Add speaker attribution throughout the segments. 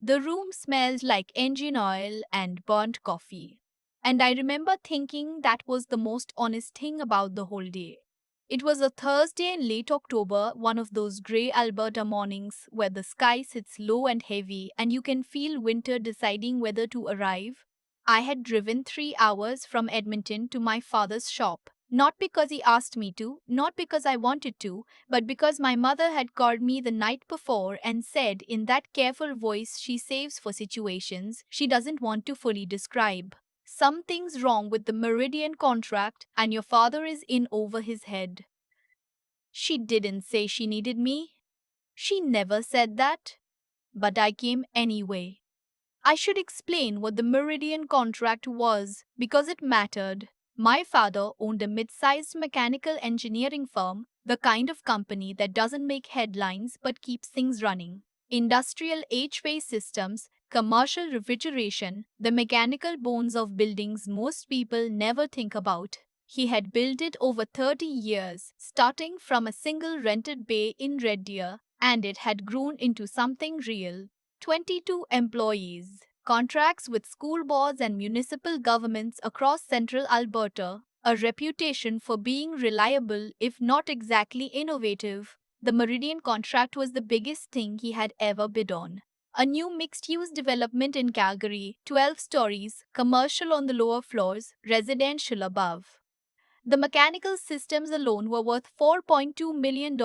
Speaker 1: The room smelled like engine oil and burnt coffee. And I remember thinking that was the most honest thing about the whole day. It was a Thursday in late October, one of those grey Alberta mornings where the sky sits low and heavy and you can feel winter deciding whether to arrive. I had driven 3 hours from Edmonton to my father's shop, not because he asked me to, not because I wanted to, but because my mother had called me the night before and said in that careful voice she saves for situations she doesn't want to fully describe. Something's wrong with the Meridian contract and your father is in over his head. She didn't say she needed me. She never said that. But I came anyway. I should explain what the Meridian contract was because it mattered. My father owned a mid sized mechanical engineering firm, the kind of company that doesn't make headlines but keeps things running. Industrial HVAC systems, commercial refrigeration, the mechanical bones of buildings most people never think about. He had built it over 30 years, starting from a single rented bay in Red Deer, and it had grown into something real. 22 employees, contracts with school boards and municipal governments across central Alberta, a reputation for being reliable if not exactly innovative. The Meridian contract was the biggest thing he had ever bid on. A new mixed use development in Calgary, 12 stories, commercial on the lower floors, residential above. The mechanical systems alone were worth $4.2 million.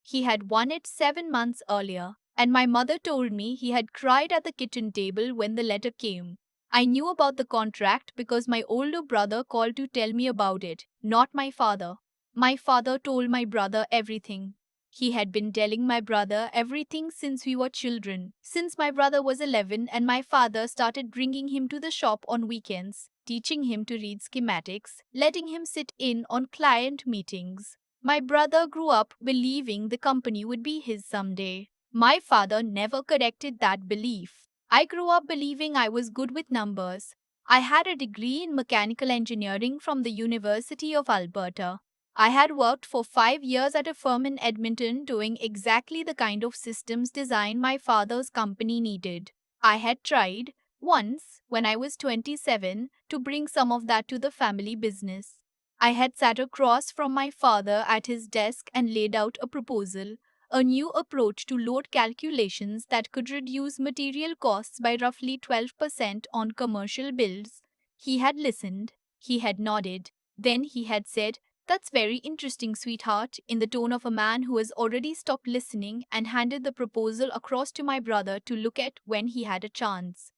Speaker 1: He had won it 7 months earlier, and my mother told me he had cried at the kitchen table when the letter came. I knew about the contract because my older brother called to tell me about it, not my father. My father told my brother everything. He had been telling my brother everything since we were children, since my brother was 11 and my father started bringing him to the shop on weekends, teaching him to read schematics, letting him sit in on client meetings. My brother grew up believing the company would be his someday. My father never corrected that belief. I grew up believing I was good with numbers. I had a degree in mechanical engineering from the University of Alberta. I had worked for 5 years at a firm in Edmonton doing exactly the kind of systems design my father's company needed. I had tried, once, when I was 27, to bring some of that to the family business. I had sat across from my father at his desk and laid out a proposal, a new approach to load calculations that could reduce material costs by roughly 12% on commercial builds. He had listened, he had nodded, then he had said, "That's very interesting, sweetheart," in the tone of a man who has already stopped listening and handed the proposal across to my brother to look at when he had a chance.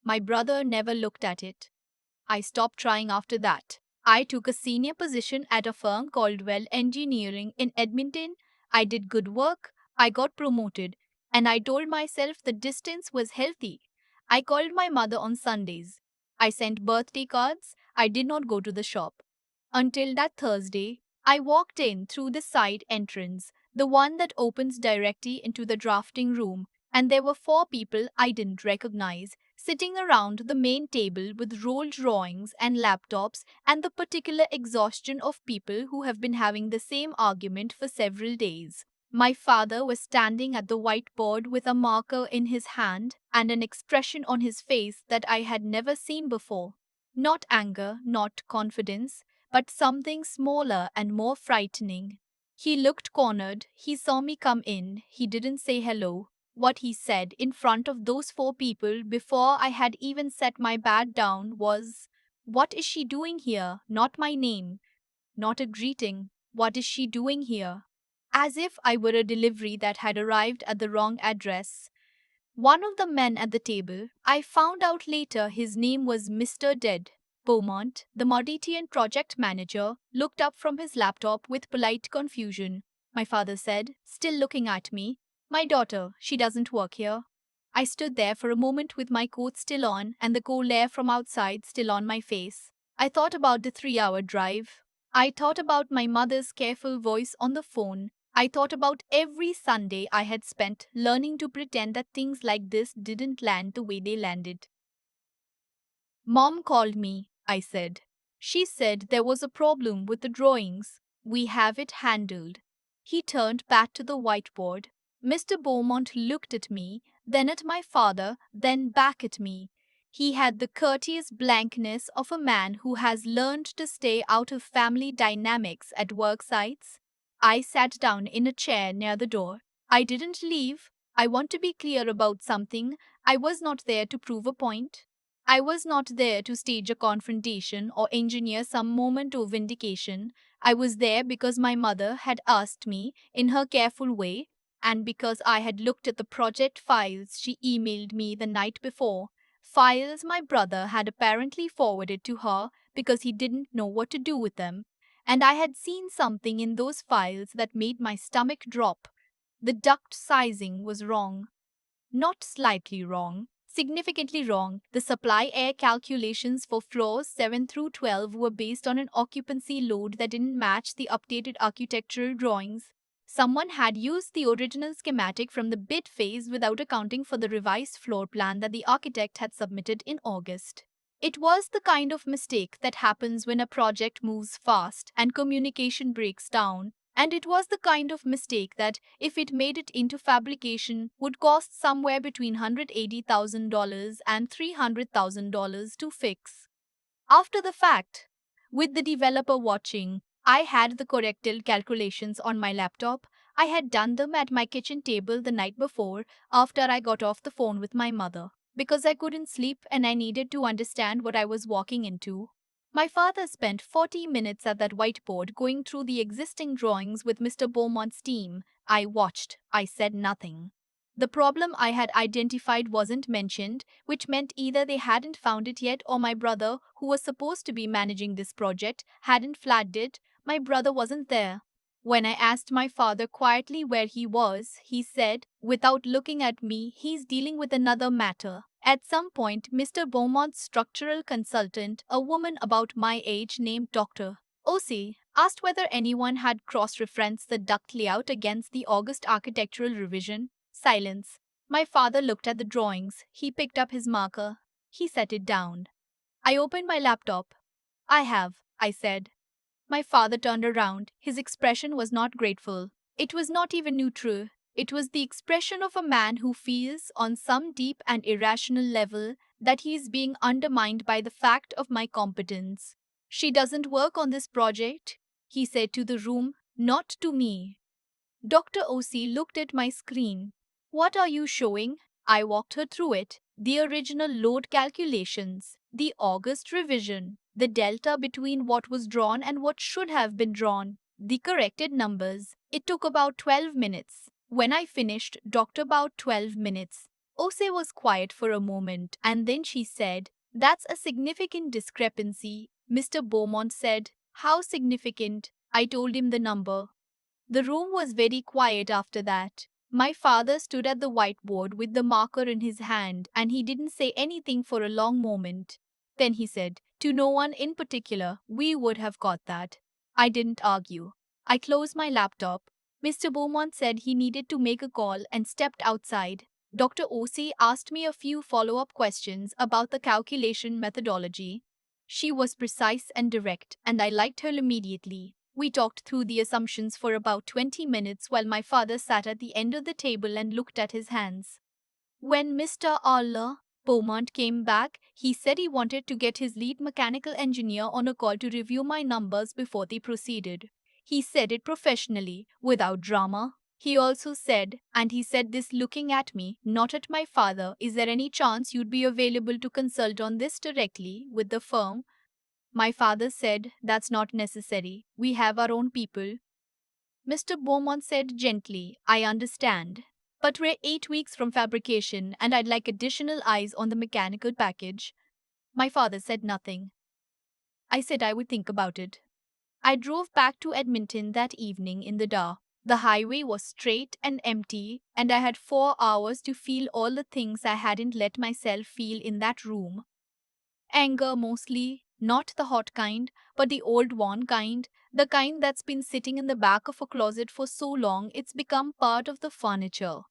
Speaker 1: My brother never looked at it. I stopped trying after that. I took a senior position at a firm called Well Engineering in Edmonton. I did good work, I got promoted, and I told myself the distance was healthy. I called my mother on Sundays. I sent birthday cards. I did not go to the shop. Until that Thursday, I walked in through the side entrance, the one that opens directly into the drafting room, and there were 4 people I didn't recognize sitting around the main table with rolled drawings and laptops, and the particular exhaustion of people who have been having the same argument for several days. My father was standing at the whiteboard with a marker in his hand and an expression on his face that I had never seen before. Not anger, not confidence, but something smaller and more frightening. He looked cornered. He saw me come in. He didn't say hello. What he said in front of those 4 people before I had even set my bat down was, "What is she doing here?" Not my name, not a greeting. "What is she doing here?" As if I were a delivery that had arrived at the wrong address. One of the men at the table, I found out later his name was Mr. Dead. Beaumont, the Mauritian project manager, looked up from his laptop with polite confusion. My father said, still looking at me, "My daughter, she doesn't work here." I stood there for a moment with my coat still on and the cold air from outside still on my face. I thought about the 3 hour drive. I thought about my mother's careful voice on the phone. I thought about every Sunday I had spent learning to pretend that things like this didn't land the way they landed. "Mom called me," I said. "She said there was a problem with the drawings. We have it handled." He turned back to the whiteboard. Mr. Beaumont looked at me, then at my father, then back at me. He had the courteous blankness of a man who has learned to stay out of family dynamics at work sites. I sat down in a chair near the door. I didn't leave. I want to be clear about something. I was not there to prove a point. I was not there to stage a confrontation or engineer some moment of vindication. I was there because my mother had asked me, in her careful way, and because I had looked at the project files she emailed me the night before. Files my brother had apparently forwarded to her because he didn't know what to do with them. And I had seen something in those files that made my stomach drop. The duct sizing was wrong. Not slightly wrong, significantly wrong. The supply air calculations for floors 7 through 12 were based on an occupancy load that didn't match the updated architectural drawings. Someone had used the original schematic from the bid phase without accounting for the revised floor plan that the architect had submitted in August. It was the kind of mistake that happens when a project moves fast and communication breaks down, and it was the kind of mistake that, if it made it into fabrication, would cost somewhere between $180,000 and $300,000 to fix. After the fact, with the developer watching, I had the corrected calculations on my laptop. I had done them at my kitchen table the night before, after I got off the phone with my mother, because I couldn't sleep and I needed to understand what I was walking into. My father spent 40 minutes at that whiteboard going through the existing drawings with Mr. Beaumont's team. I watched. I said nothing. The problem I had identified wasn't mentioned, which meant either they hadn't found it yet or my brother, who was supposed to be managing this project, hadn't flagged it. My brother wasn't there. When I asked my father quietly where he was, he said, without looking at me, he's dealing with another matter. At some point, Mr. Beaumont's structural consultant, a woman about my age named Dr. O.C., asked whether anyone had cross referenced the duct layout against the August architectural revision. Silence. My father looked at the drawings. He picked up his marker. He set it down. I opened my laptop. I have, I said. My father turned around. His expression was not grateful. It was not even neutral. It was the expression of a man who feels, on some deep and irrational level, that he is being undermined by the fact of my competence. She doesn't work on this project, he said to the room, not to me. Dr. O.C. looked at my screen. What are you showing? I walked her through it. The original load calculations, the August revision, the delta between what was drawn and what should have been drawn, the corrected numbers. It took about 12 minutes. When I finished, Doctor, about 12 minutes. Ose was quiet for a moment and then she said, "That's a significant discrepancy." Mr. Beaumont said, "How significant?" I told him the number. The room was very quiet after that. My father stood at the whiteboard with the marker in his hand and he didn't say anything for a long moment. Then he said, "To no one in particular, we would have got that." I didn't argue. I closed my laptop. Mr. Beaumont said he needed to make a call and stepped outside. Dr. O.C. asked me a few follow-up questions about the calculation methodology. She was precise and direct, and I liked her immediately. We talked through the assumptions for about 20 minutes while my father sat at the end of the table and looked at his hands. When Mr. Aller Beaumont came back, he said he wanted to get his lead mechanical engineer on a call to review my numbers before they proceeded. He said it professionally, without drama. He also said, and he said this looking at me, not at my father, "Is there any chance you'd be available to consult on this directly with the firm?" My father said, "That's not necessary. We have our own people." Mr. Beaumont said gently, "I understand. But we're 8 weeks from fabrication and I'd like additional eyes on the mechanical package." My father said nothing. I said I would think about it. I drove back to Edmonton that evening in the dark. The highway was straight and empty, and I had 4 hours to feel all the things I hadn't let myself feel in that room. Anger mostly, not the hot kind, but the old worn kind, the kind that's been sitting in the back of a closet for so long it's become part of the furniture.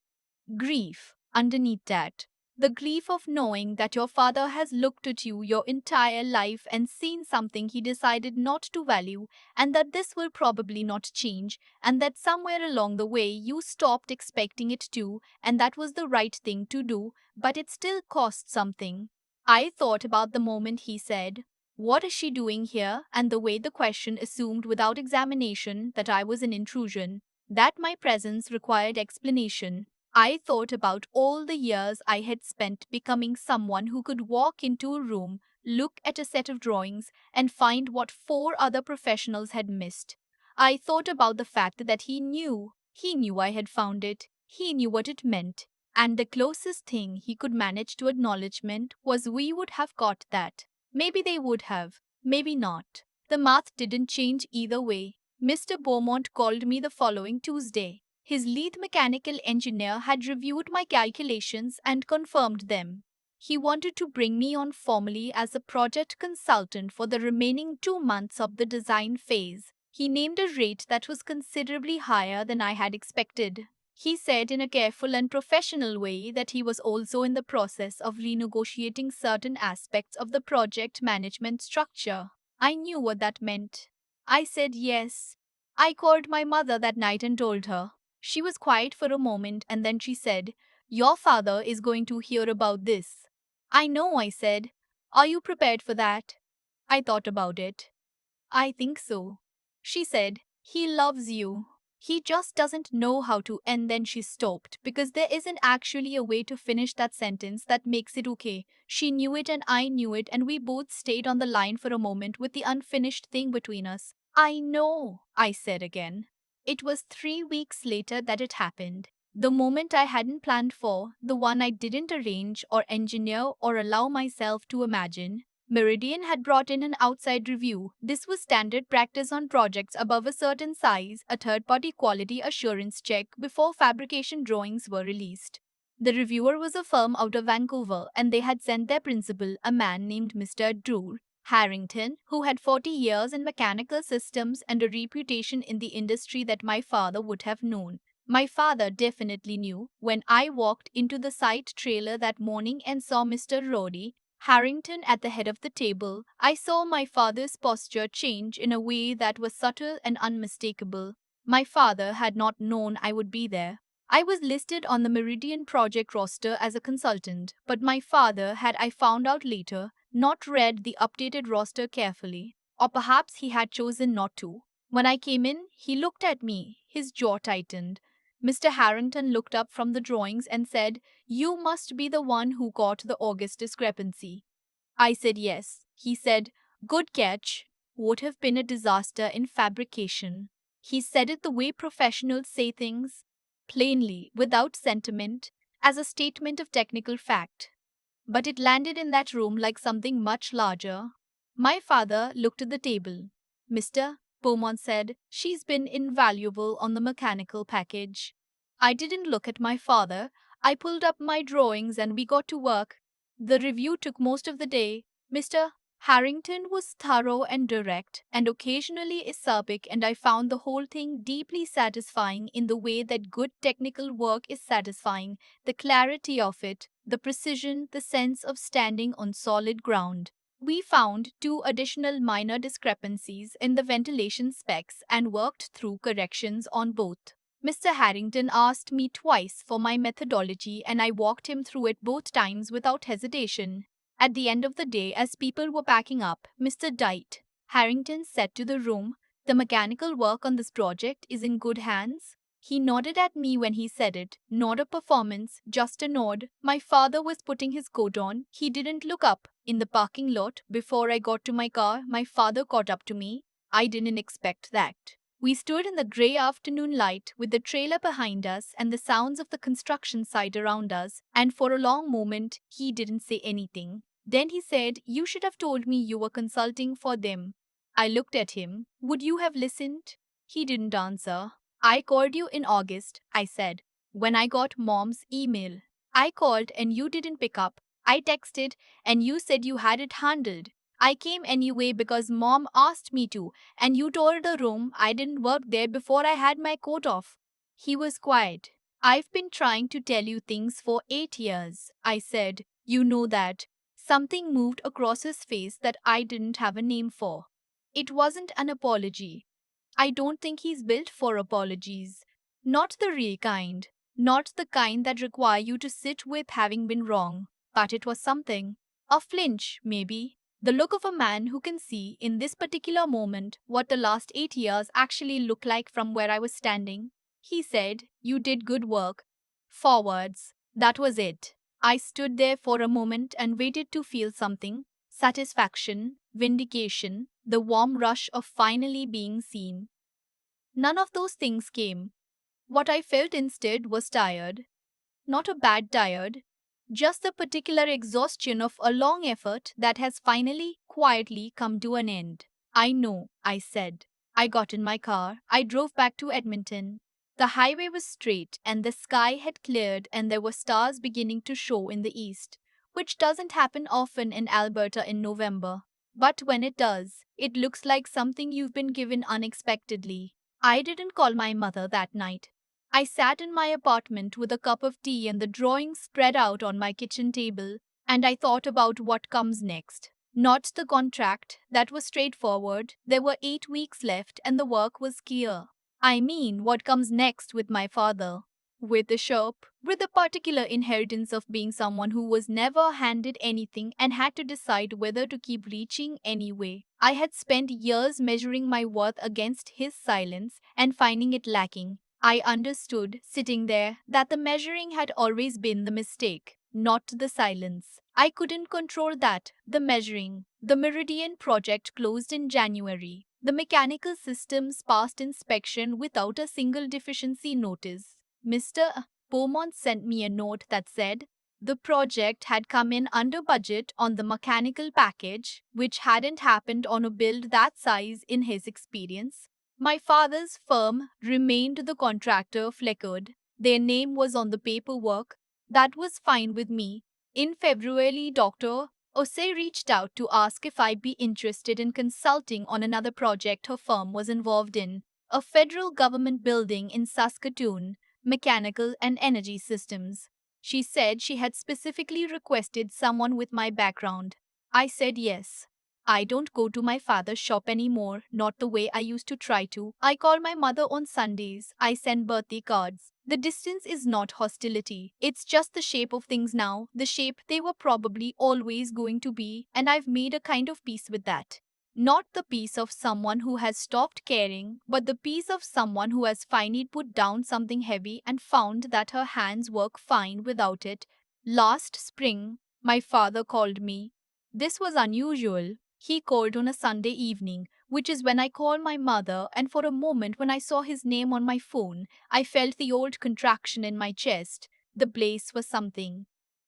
Speaker 1: Grief underneath that. The grief of knowing that your father has looked at you your entire life and seen something he decided not to value, and that this will probably not change, and that somewhere along the way you stopped expecting it to, and that was the right thing to do, but it still cost something. I thought about the moment he said, "What is she doing here?" and the way the question assumed without examination that I was an intrusion, that my presence required explanation. I thought about all the years I had spent becoming someone who could walk into a room, look at a set of drawings, and find what four other professionals had missed. I thought about the fact that he knew. He knew I had found it. He knew what it meant. And the closest thing he could manage to acknowledgement was we would have got that. Maybe they would have, maybe not. The math didn't change either way. Mr. Beaumont called me the following Tuesday. His lead mechanical engineer had reviewed my calculations and confirmed them. He wanted to bring me on formally as a project consultant for the remaining 2 months of the design phase. He named a rate that was considerably higher than I had expected. He said in a careful and professional way that he was also in the process of renegotiating certain aspects of the project management structure. I knew what that meant. I said yes. I called my mother that night and told her. She was quiet for a moment and then she said, "Your father is going to hear about this." "I know," I said. "Are you prepared for that?" I thought about it. "I think so." She said, "He loves you. He just doesn't know how to." And then she stopped because there isn't actually a way to finish that sentence that makes it okay. She knew it and I knew it, and we both stayed on the line for a moment with the unfinished thing between us. "I know," I said again. It was 3 weeks later that it happened. The moment I hadn't planned for, the one I didn't arrange or engineer or allow myself to imagine. Meridian had brought in an outside review. This was standard practice on projects above a certain size, a third party quality assurance check before fabrication drawings were released. The reviewer was a firm out of Vancouver, and they had sent their principal, a man named Mr. Drew Harrington, who had 40 years in mechanical systems and a reputation in the industry that my father would have known. My father definitely knew. When I walked into the site trailer that morning and saw Mr. Roddy Harrington at the head of the table, I saw my father's posture change in a way that was subtle and unmistakable. My father had not known I would be there. I was listed on the Meridian project roster as a consultant, but my father had, I found out later, not read the updated roster carefully. Or perhaps he had chosen not to. When I came in, he looked at me, his jaw tightened. Mr. Harrington looked up from the drawings and said, "You must be the one who caught the August discrepancy." I said yes. He said, "Good catch. Would have been a disaster in fabrication." He said it the way professionals say things, plainly, without sentiment, as a statement of technical fact. But it landed in that room like something much larger. My father looked at the table. "Mr. Beaumont said, she's been invaluable on the mechanical package." I didn't look at my father. I pulled up my drawings and we got to work. The review took most of the day. Mr. Harrington was thorough and direct, and occasionally acerbic, and I found the whole thing deeply satisfying in the way that good technical work is satisfying, the clarity of it, the precision, the sense of standing on solid ground. We found two additional minor discrepancies in the ventilation specs and worked through corrections on both. Mr. Harrington asked me twice for my methodology, and I walked him through it both times without hesitation. At the end of the day, as people were packing up, Mr. Dight Harrington said to the room, "The mechanical work on this project is in good hands." He nodded at me when he said it, not a performance, just a nod. My father was putting his coat on. He didn't look up. In the parking lot, before I got to my car, my father caught up to me. I didn't expect that. We stood in the grey afternoon light with the trailer behind us and the sounds of the construction site around us, and for a long moment he didn't say anything. Then he said, "You should have told me you were consulting for them." I looked at him. "Would you have listened?" He didn't answer. "I called you in August," I said, "when I got Mom's email. I called and you didn't pick up. I texted and you said you had it handled. I came anyway because Mom asked me to, and you told the room I didn't work there before I had my coat off." He was quiet. I've been trying to tell you things for 8 years, I said. You know that. Something moved across his face that I didn't have a name for. It wasn't an apology. I don't think he's built for apologies. Not the real kind. Not the kind that require you to sit with having been wrong. But it was something. A flinch, maybe. The look of a man who can see, in this particular moment, what the last 8 years actually look like from where I was standing. He said, "You did good work." Forwards. That was it. I stood there for a moment and waited to feel something: satisfaction, vindication, the warm rush of finally being seen. None of those things came. What I felt instead was tired. Not a bad tired, just the particular exhaustion of a long effort that has finally, quietly come to an end. "I know," I said. I got in my car. I drove back to Edmonton. The highway was straight, and the sky had cleared, and there were stars beginning to show in the east, which doesn't happen often in Alberta in November. But when it does, it looks like something you've been given unexpectedly. I didn't call my mother that night. I sat in my apartment with a cup of tea and the drawings spread out on my kitchen table, and I thought about what comes next. Not the contract, that was straightforward. There were 8 weeks left and the work was clear. I mean, what comes next with my father? With the shop, with the particular inheritance of being someone who was never handed anything and had to decide whether to keep reaching anyway. I had spent years measuring my worth against his silence and finding it lacking. I understood, sitting there, that the measuring had always been the mistake, not the silence. I couldn't control that, the measuring. The Meridian project closed in January. The mechanical systems passed inspection without a single deficiency notice. Mr. Beaumont sent me a note that said the project had come in under budget on the mechanical package, which hadn't happened on a build that size in his experience. My father's firm remained the contractor of record. Their name was on the paperwork. That was fine with me. In February, Dr. Osei reached out to ask if I'd be interested in consulting on another project her firm was involved in, a federal government building in Saskatoon, mechanical and energy systems. She said she had specifically requested someone with my background. I said yes. I don't go to my father's shop anymore, not the way I used to try to. I call my mother on Sundays. I send birthday cards. The distance is not hostility. It's just the shape of things now, the shape they were probably always going to be, and I've made a kind of peace with that. Not the peace of someone who has stopped caring, but the peace of someone who has finally put down something heavy and found that her hands work fine without it. Last spring, my father called me. This was unusual. He called on a Sunday evening, which is when I call my mother, and for a moment when I saw his name on my phone, I felt the old contraction in my chest. The place was something.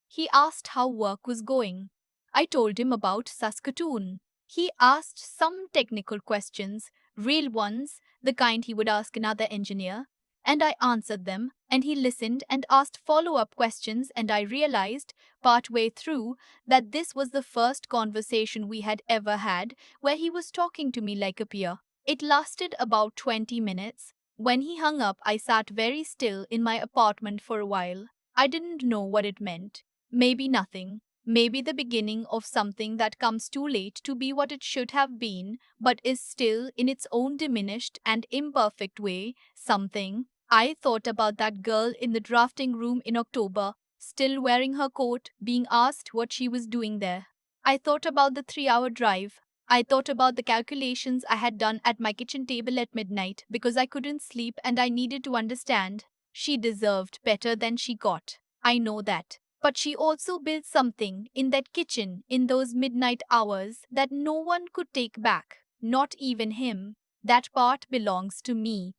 Speaker 1: He asked how work was going. I told him about Saskatoon. He asked some technical questions, real ones, the kind he would ask another engineer, and I answered them, and he listened and asked follow-up questions, and I realized, partway through, that this was the first conversation we had ever had where he was talking to me like a peer. It lasted about 20 minutes. When he hung up, I sat very still in my apartment for a while. I didn't know what it meant. Maybe nothing. Maybe the beginning of something that comes too late to be what it should have been, but is still, in its own diminished and imperfect way, something. I thought about that girl in the drafting room in October, still wearing her coat, being asked what she was doing there. I thought about the 3 hour drive. I thought about the calculations I had done at my kitchen table at midnight because I couldn't sleep and I needed to understand. She deserved better than she got. I know that. But she also built something in that kitchen in those midnight hours that no one could take back, not even him. That part belongs to me.